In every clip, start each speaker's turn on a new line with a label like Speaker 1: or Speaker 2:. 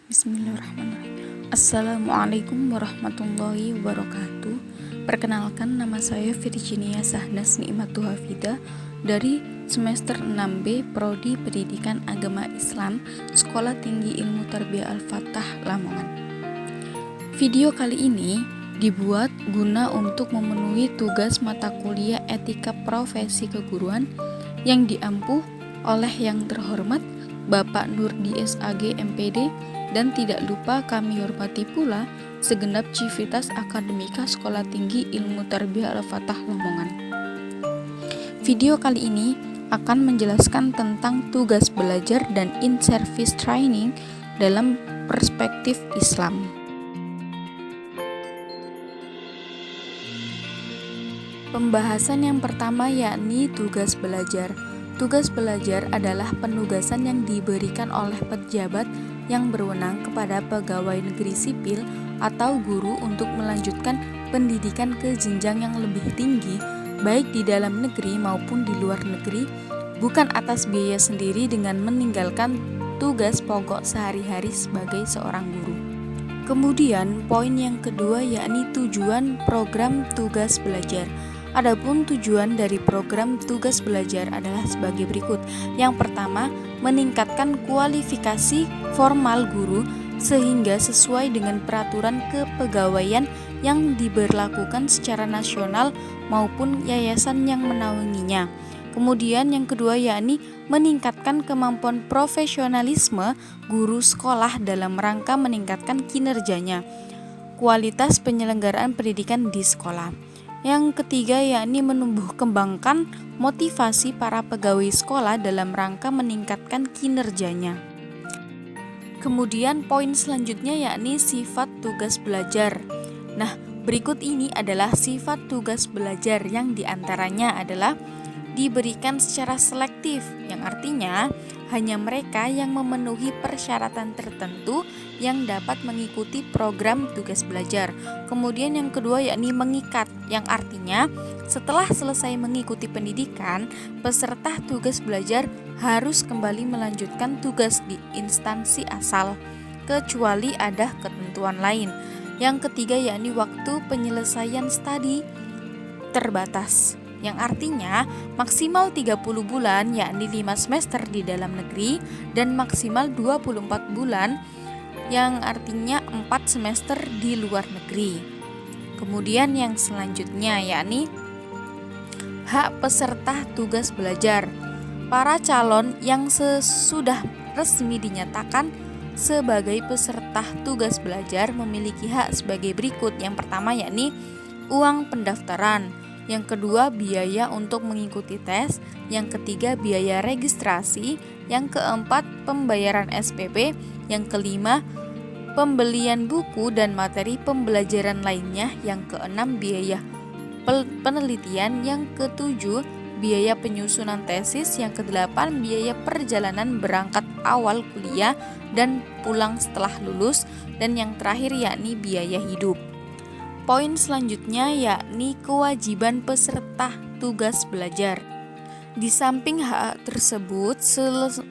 Speaker 1: Bismillahirrahmanirrahim. Assalamualaikum warahmatullahi wabarakatuh. Perkenalkan, nama saya Virginia Sahnas Nikmatu Hafidah dari semester 6B Prodi Pendidikan Agama Islam, Sekolah Tinggi Ilmu Tarbiyah Al-Fatah, Lamongan. Video kali ini dibuat guna untuk memenuhi tugas mata kuliah Etika Profesi Keguruan yang diampuh oleh yang terhormat Bapak Nurdi SAG MPD, dan tidak lupa kami hormati pula segenap civitas akademika Sekolah Tinggi Ilmu Tarbiyah Al-Fatah, Lamongan. Video kali ini akan menjelaskan tentang tugas belajar dan in-service training dalam perspektif Islam. Pembahasan yang pertama yakni tugas belajar. Tugas belajar adalah penugasan yang diberikan oleh pejabat yang berwenang kepada pegawai negeri sipil atau guru untuk melanjutkan pendidikan ke jenjang yang lebih tinggi, baik di dalam negeri maupun di luar negeri, bukan atas biaya sendiri dengan meninggalkan tugas pokok sehari-hari sebagai seorang guru. Kemudian poin yang kedua yakni tujuan program tugas belajar. Adapun tujuan dari program tugas belajar adalah sebagai berikut. Yang pertama, meningkatkan kualifikasi formal guru sehingga sesuai dengan peraturan kepegawaian yang diberlakukan secara nasional maupun yayasan yang menaunginya. Kemudian yang kedua yakni meningkatkan kemampuan profesionalisme guru sekolah dalam rangka meningkatkan kinerjanya, kualitas penyelenggaraan pendidikan di sekolah. Yang ketiga yakni menumbuh kembangkan motivasi para pegawai sekolah dalam rangka meningkatkan kinerjanya. Kemudian poin selanjutnya yakni sifat tugas belajar. Nah, berikut ini adalah sifat tugas belajar yang diantaranya adalah diberikan secara selektif, yang artinya hanya mereka yang memenuhi persyaratan tertentu yang dapat mengikuti program tugas belajar. Kemudian yang kedua yakni mengikat, yang artinya setelah selesai mengikuti pendidikan, peserta tugas belajar harus kembali melanjutkan tugas di instansi asal, kecuali ada ketentuan lain. Yang ketiga yakni waktu penyelesaian studi terbatas, yang artinya maksimal 30 bulan yakni 5 semester di dalam negeri dan maksimal 24 bulan yang artinya 4 semester di luar negeri. Kemudian yang selanjutnya yakni hak peserta tugas belajar. Para calon yang sudah resmi dinyatakan sebagai peserta tugas belajar memiliki hak sebagai berikut. Yang pertama yakni uang pendaftaran, yang kedua biaya untuk mengikuti tes, yang ketiga biaya registrasi, yang keempat pembayaran SPP, yang kelima pembelian buku dan materi pembelajaran lainnya, yang keenam biaya penelitian, yang ketujuh biaya penyusunan tesis, yang kedelapan biaya perjalanan berangkat awal kuliah dan pulang setelah lulus, dan yang terakhir yakni biaya hidup. Poin selanjutnya yakni kewajiban peserta tugas belajar. Di samping hak tersebut,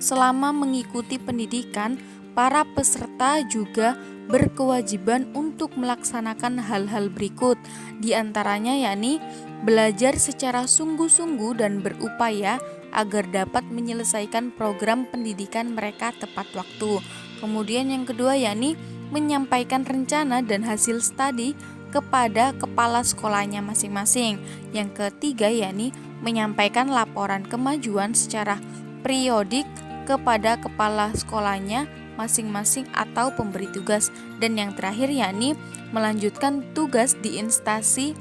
Speaker 1: selama mengikuti pendidikan, para peserta juga berkewajiban untuk melaksanakan hal-hal berikut. Di antaranya yakni belajar secara sungguh-sungguh dan berupaya agar dapat menyelesaikan program pendidikan mereka tepat waktu. Kemudian yang kedua yakni menyampaikan rencana dan hasil studi kepada kepala sekolahnya masing-masing. Yang ketiga yakni menyampaikan laporan kemajuan secara periodik kepada kepala sekolahnya masing-masing atau pemberi tugas. Dan yang terakhir yakni melanjutkan tugas di instansi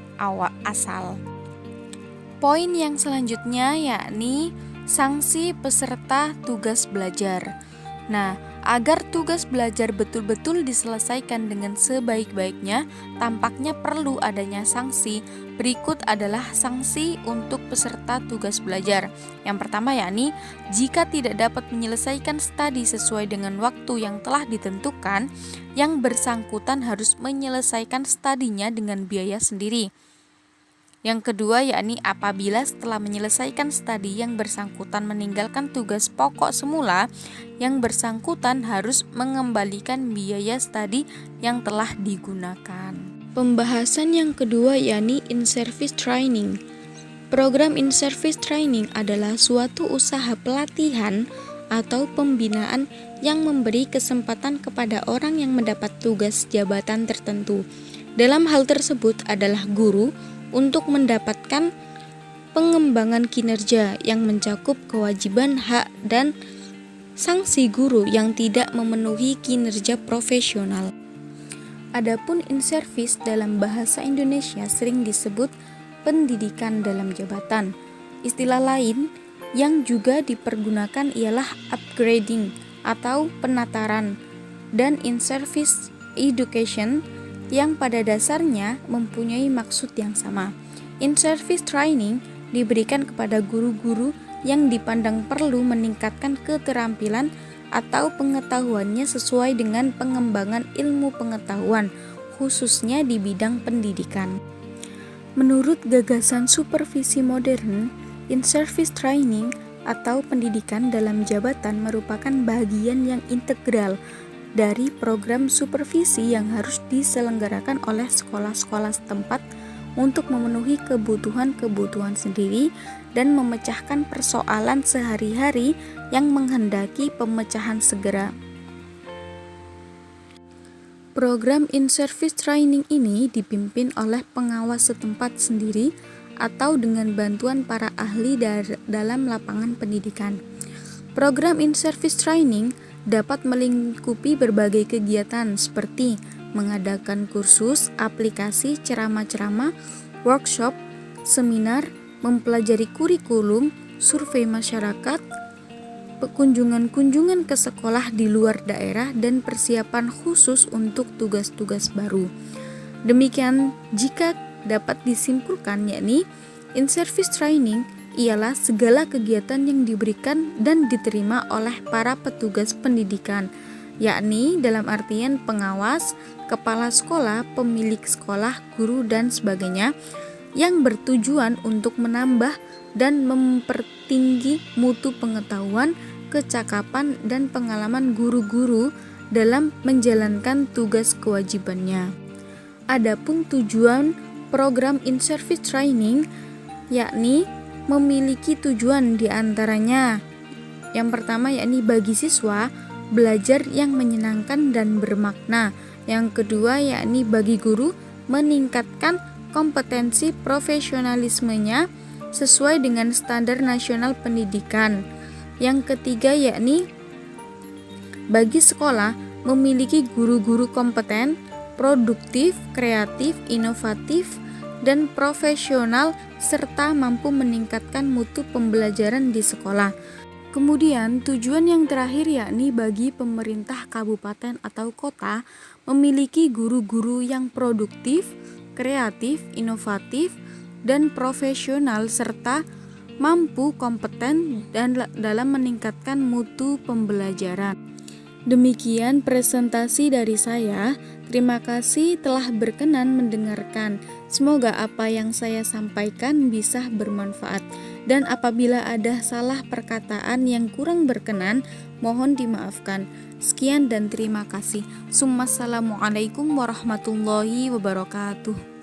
Speaker 1: asal. Poin yang selanjutnya yakni sanksi peserta tugas belajar. Nah, agar tugas belajar betul-betul diselesaikan dengan sebaik-baiknya, tampaknya perlu adanya sanksi. Berikut adalah sanksi untuk peserta tugas belajar. Yang pertama yakni jika tidak dapat menyelesaikan studi sesuai dengan waktu yang telah ditentukan, yang bersangkutan harus menyelesaikan studinya dengan biaya sendiri. Yang kedua yakni apabila setelah menyelesaikan studi yang bersangkutan meninggalkan tugas pokok semula, yang bersangkutan harus mengembalikan biaya studi yang telah digunakan. Pembahasan yang kedua yakni in-service training. Program in-service training adalah suatu usaha pelatihan atau pembinaan yang memberi kesempatan kepada orang yang mendapat tugas jabatan tertentu. Dalam hal tersebut adalah guru untuk mendapatkan pengembangan kinerja yang mencakup kewajiban, hak, dan sanksi guru yang tidak memenuhi kinerja profesional. Adapun in-service dalam bahasa Indonesia sering disebut pendidikan dalam jabatan. Istilah lain yang juga dipergunakan ialah upgrading atau penataran dan in-service education yang pada dasarnya mempunyai maksud yang sama. In-service training diberikan kepada guru-guru yang dipandang perlu meningkatkan keterampilan atau pengetahuannya sesuai dengan pengembangan ilmu pengetahuan, khususnya di bidang pendidikan. Menurut gagasan supervisi modern, in-service training atau pendidikan dalam jabatan merupakan bagian yang integral dari program supervisi yang harus diselenggarakan oleh sekolah-sekolah setempat untuk memenuhi kebutuhan-kebutuhan sendiri dan memecahkan persoalan sehari-hari yang menghendaki pemecahan segera. Program in-service training ini dipimpin oleh pengawas setempat sendiri atau dengan bantuan para ahli dalam lapangan pendidikan. Program in-service training dapat melingkupi berbagai kegiatan seperti mengadakan kursus, aplikasi, ceramah-ceramah, workshop, seminar, mempelajari kurikulum, survei masyarakat, kunjungan-kunjungan ke sekolah di luar daerah, dan persiapan khusus untuk tugas-tugas baru. Demikian jika dapat disimpulkan, yakni in-service training ialah segala kegiatan yang diberikan dan diterima oleh para petugas pendidikan, yakni dalam artian pengawas, kepala sekolah, pemilik sekolah, guru, dan sebagainya, yang bertujuan untuk menambah dan mempertinggi mutu pengetahuan, kecakapan, dan pengalaman guru-guru dalam menjalankan tugas kewajibannya. Adapun tujuan program in-service training yakni memiliki tujuan diantaranya yang pertama yakni bagi siswa belajar yang menyenangkan dan bermakna. Yang kedua yakni bagi guru meningkatkan kompetensi profesionalismenya sesuai dengan standar nasional pendidikan. Yang ketiga yakni bagi sekolah memiliki guru-guru kompeten, produktif, kreatif, inovatif, dan profesional serta mampu meningkatkan mutu pembelajaran di sekolah. Kemudian tujuan yang terakhir yakni bagi pemerintah kabupaten atau kota memiliki guru-guru yang produktif, kreatif, inovatif, dan profesional serta mampu kompeten dan dalam meningkatkan mutu pembelajaran. Demikian presentasi dari saya. Terima kasih telah berkenan mendengarkan. Semoga apa yang saya sampaikan bisa bermanfaat. Dan apabila ada salah perkataan yang kurang berkenan, mohon dimaafkan. Sekian dan terima kasih. Assalamualaikum warahmatullahi wabarakatuh.